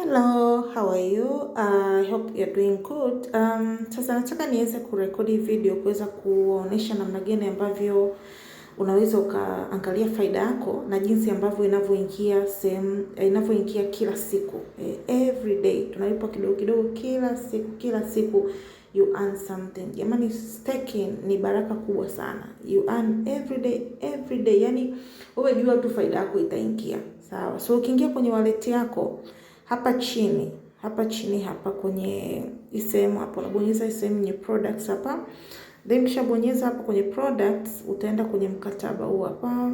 Hello, how are you? I hope you're doing good. Sasa nataka niweze kurekodi video kuweza kuonesha namna gani ambavyo unaweza ukaangalia faida yako na jinsi ambavyo inavyoingia kila siku. Every day tunalipa kidogo kidogo kila siku you earn something. Jamani, staking ni baraka kubwa sana. You earn every day. Yani wewe jua tu faida yako itaingia. Sawa. So ukiingia kwenye wallet yako hapa chini hapa kwenye sehemu hapo unabonyeza sehemu yenye products hapa. Then kisha bonyeza hapo kwenye products, utaenda kwenye mkataba huu hapa.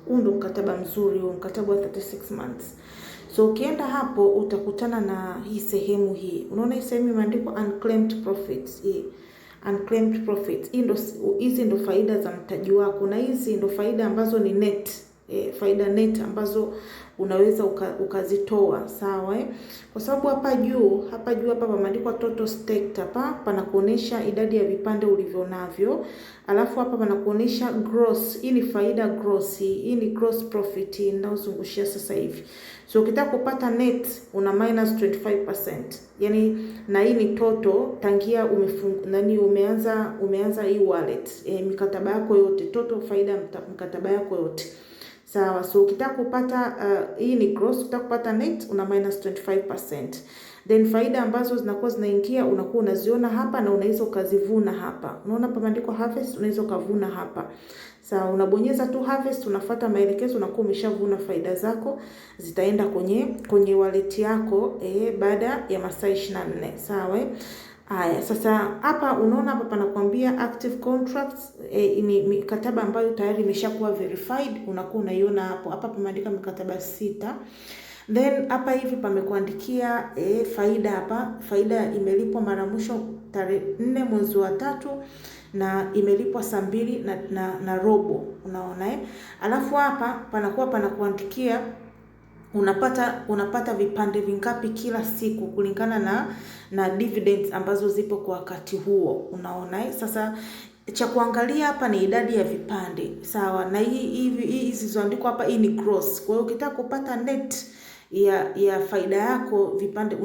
Huu ndo mkataba mzuri, huu mkataba wa 36 months. So ukienda hapo utakutana na hii sehemu hii. Unaona hii sehemu imeandikwa unclaimed profits. Hii unclaimed profits. Hizi ndo faida za mtaji wako, na hizi ndo faida ambazo ni net. Faida net ambazo unaweza ukazitoa, sawa kwa sababu hapa juu pameandikwa total staked. Hapa panakuonesha idadi ya vipande ulivyonavyo, alafu hapa panakuonesha gross. Hii ni faida gross, hii ni gross profit ninayozungushia sasa hivi. So ukitaka kupata net una minus 25%, yani na hii ni total tangia umeanza hii wallet, mikataba yako yote, total faida mkataba yako yote. Sawa, so ukitaka kupata hii ni gross, ukitaka kupata net una minus 25%. Then faida ambazo zinakuwa zinaingia unakuwa unaziona hapa na unaweza ukazivuna hapa. Unaona hapa imeandikwa harvest, unaweza ukavuna hapa. Sawa, unabonyeza tu harvest, unafuata maelekezo, unakuwa umeshavuna faida zako, zitaenda kwenye wallet yako baada ya masaa 24. Sawa Haya, sasa hapa unaona hapa panakuambia active contracts, ni mikataba ambayo tayari imeshakuwa verified, unakuwa unaiona hapo. Hapa pameandika mikataba 6. Then hapa hivi pamekuandikia faida hapa. Faida imelipwa mara mwisho tarehe 4 mwezi wa 3 na imelipwa saa 2 na robo, unaona Alafu hapa panakuandikia unapata vipande vingapi kila siku kulingana na dividends ambazo zipo kwa wakati huo, unaona Sasa cha kuangalia hapa ni idadi ya vipande, sawa, na hizi zilizoandikwa hapa, hii ni gross. Kwa hiyo ukitaka kupata net ya faida yako, vipande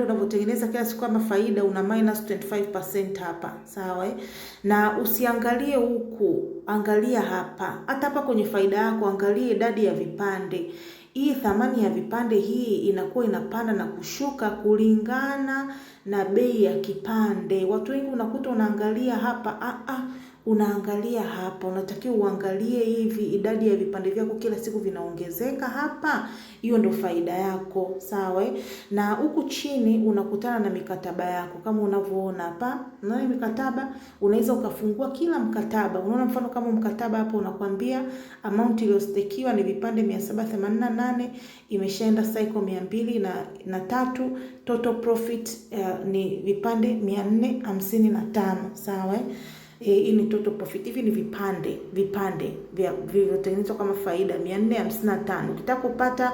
unavyotengeneza kila siku kama faida, una minus 25% hapa, sawa Na usiangalie huku, angalia hapa. Hata hapa kwenye faida yako angalia idadi ya vipande. Hii thamani ya vipande hii inakuwa inapanda na kushuka kulingana na bei ya kipande. Watu wengi unakuta unaangalia hapa, unaangalia hapa. Unatakiwa uangalie hivi idadi ya vipande vyako kila siku vinaongezeka hapa. Hiyo ndo faida yako, sawa Na huku chini unakutana na mikataba yako kama unavyoona hapa. Unaona mikataba, unaweza ukafungua kila mkataba. Unaona mfano kama mkataba hapo unakwambia amount iliyostakiwa ni vipande 788, imeshaenda cycle 203, total profit ni vipande 455, sawa hii ni total profit. Hivi ni vipande vilivyotengenezwa kama faida 455. Ukitaka kupata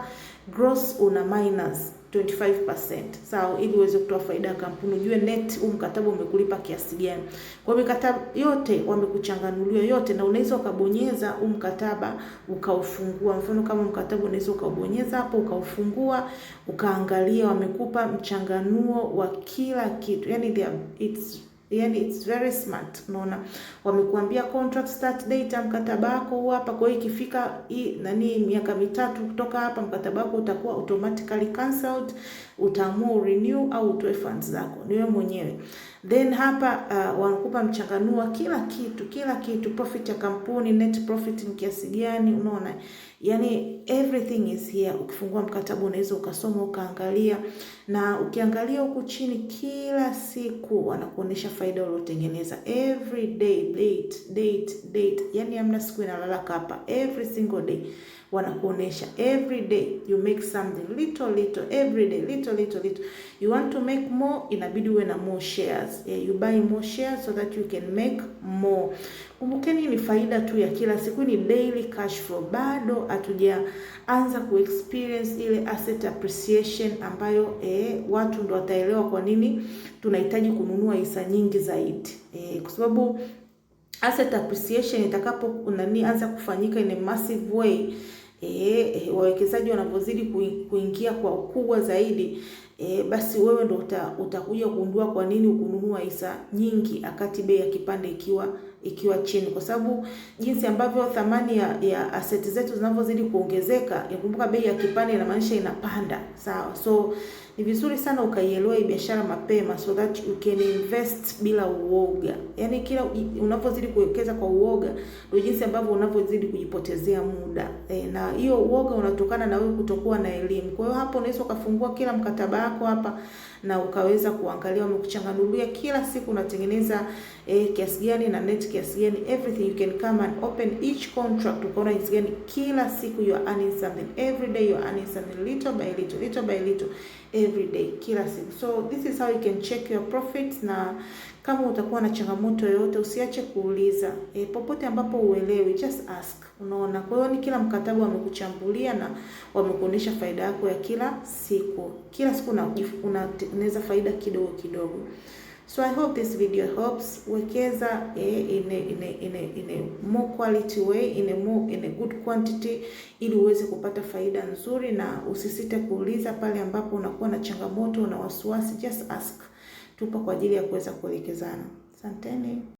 gross una minus 25%, sawa ili uweze kutoa faida ya kampuni, ujue net mkataba umekulipa kiasi gani. Kwa mikataba yote wamekuchanganulia yote, na unaweza ukabonyeza mkataba ukaufungua. Mfano kama mkataba unaweza ukabonyeza hapo ukaufungua, ukaangalia wamekupa mchanganuo wa kila kitu. Yani it's very smart. Unaona wamekuambia contract start date ya mkataba wako hapa. Kwa hiyo ikifika miaka 3 kutoka hapa, mkataba wako utakuwa automatically cancelled. Utaamua renew au utoe funds zako, ni wewe mwenyewe. Then hapa wanakupa mchanganuo kila kitu, profit ya kampuni, net profit ni kiasi gani, unaona yani everything is here. Ukifungua mkataba unaweza ukasoma ukaangalia, na ukiangalia huku chini kila siku wanakuonesha faida uliyotengeneza every day, date. Yani hamna siku inalala hapa, every single day wanakuonesha. Every day you make something little, every day little. You want to make more, inabidi uwe na more shares. You buy more shares so that you can make more. Kumbukeni ni faida tu ya kila siku, ni daily cash flow. Bado hatujaanza experience ile asset appreciation ambayo watu ndo wataelewa kwa nini tunahitaji kununua hisa nyingi zaidi. Kwa sababu asset appreciation itakapo anza kufanyika in a massive way, wawekezaji wanapozidi kuingia kwa ukubwa zaidi, basi wewe ndo utakuja kugundua kwa nini ukununua hisa nyingi akati bei ya kipande ikiwa chini, kwa sababu jinsi ambavyo thamani ya asset zetu zinavyozidi kuongezeka, kumbuka bei ya kipande inamaanisha inapanda, sawa? So ni vizuri sana ukaielewa hii biashara mapema, so that you can invest bila uoga. Yaani kila unapozidi kuwekeza kwa uoga ndio jinsi ambavyo unavyozidi kujipotezea muda, na hiyo uoga unatokana na wewe kutokuwa na elimu. Kwa hiyo hapo unaweza ukafungua kila mkataba wako hapa na ukaweza kuangalia wamekuchanganulia kila siku unatengeneza kiasi gani na net kiasi gani, everything. You can come and open each contract ukaona kiasi gani kila siku you are earning something, every day you are earning something, little by little every day, kila siku. So this is how you can check your profits. Na kama utakuwa na changamoto yoyote usiache kuuliza, popote ambapo uelewi, just ask, unaona. Kwa hiyo ni kila mkataba wamekuchambulia na wamekuonesha faida yako ya kila siku unatengeneza faida kidogo kidogo. So I hope this video helps. Wekeza in a more quality way, in a good quantity, ili uweze kupata faida nzuri, na usisite kuuliza pale ambapo unakuwa na changamoto na wasiwasi, just ask. Tupo kwa ajili ya kuweza kuelekezana. Asanteni.